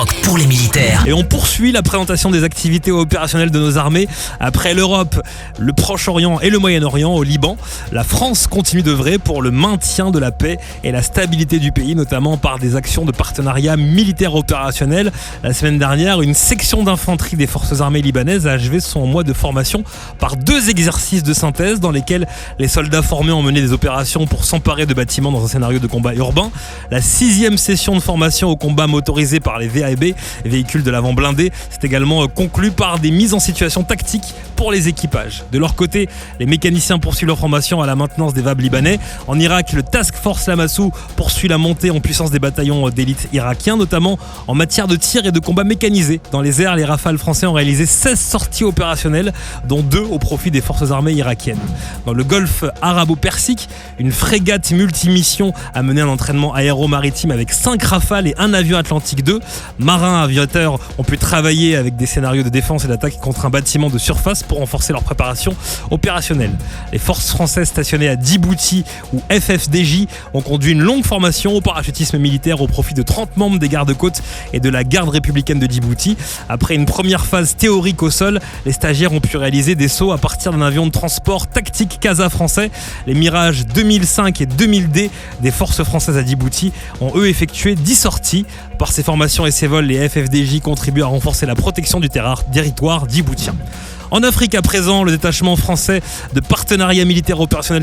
Skyrock pour les militaires. Et on poursuit la présentation des activités opérationnelles de nos armées. Après l'Europe, le Proche-Orient et le Moyen-Orient, au Liban, la France continue d'œuvrer pour le maintien de la paix et la stabilité du pays, notamment par des actions de partenariat militaire opérationnel. La semaine dernière, une section d'infanterie des forces armées libanaises a achevé son mois de formation par 2 exercices de synthèse dans lesquels les soldats formés ont mené des opérations pour s'emparer de bâtiments dans un scénario de combat urbain. La 6e session de formation au combat motorisé par les VAB, véhicules de l'avant blindés, s'est également conclue par des mises en situation tactiques pour les équipages. De leur côté, les mécaniciens poursuivent leur formation à la maintenance des VAB libanais. En Irak, le Task Force Lamassou poursuit la montée en puissance des bataillons d'élite irakiens, notamment en matière de tir et de combat mécanisé. Dans les airs, les Rafales français ont réalisé 16 sorties opérationnelles, dont 2 au profit des forces armées irakiennes. Dans le golfe arabo-persique, une frégate multimission a mené un entraînement aéro-maritime avec 5 Rafales et un avion Atlantique 2. Marins aviateurs ont pu travailler avec des scénarios de défense et d'attaque contre un bâtiment de surface pour renforcer leur préparation opérationnelle. Les forces françaises stationnées à Djibouti ou FFDJ ont conduit une longue formation au parachutisme militaire au profit de 30 membres des gardes-côtes et de la garde républicaine de Djibouti. Après une première phase théorique au sol, les stagiaires ont pu réaliser des sauts à partir d'un avion de transport tactique CASA français. Les Mirage 2005 et 2000D des forces françaises à Djibouti ont eux effectué 10 sorties. Par ces formations et ces vols, les FFDJ contribuent à renforcer la protection du territoire djiboutien. En Afrique à présent, le détachement français de partenariat militaire opérationnel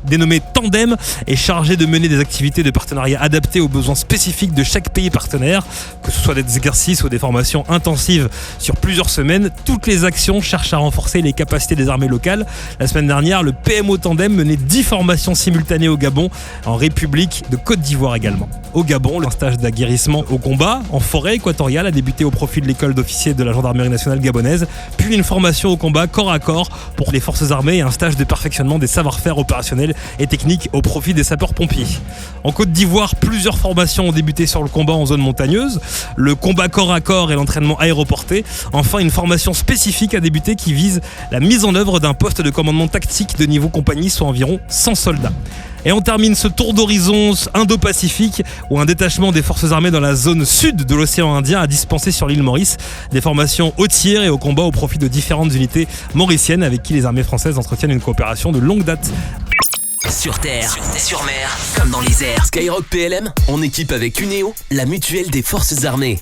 dénommé Tandem est chargé de mener des activités de partenariat adaptées aux besoins spécifiques de chaque pays partenaire, que ce soit des exercices ou des formations intensives sur plusieurs semaines. Toutes les actions cherchent à renforcer les capacités des armées locales. La semaine dernière, le PMO Tandem menait 10 formations simultanées au Gabon, en République de Côte d'Ivoire également. Au Gabon, un stage d'aguerrissement au combat en forêt équatoriale a débuté au profit de l'école d'officiers de la gendarmerie nationale gabonaise, puis une formation au combat corps à corps pour les forces armées et un stage de perfectionnement des savoir-faire opérationnels et techniques au profit des sapeurs-pompiers. En Côte d'Ivoire, plusieurs formations ont débuté sur le combat en zone montagneuse, le combat corps à corps et l'entraînement aéroporté. Enfin, une formation spécifique a débuté qui vise la mise en œuvre d'un poste de commandement tactique de niveau compagnie, soit environ 100 soldats. Et on termine ce tour d'horizon Indo-Pacifique où un détachement des forces armées dans la zone sud de l'océan Indien a dispensé sur l'île Maurice des formations au tir et au combat au profit de différentes unités mauriciennes avec qui les armées françaises entretiennent une coopération de longue date. Sur terre, sur mer, comme dans les airs. Skyrock PLM, en équipe avec Uneo, la mutuelle des forces armées.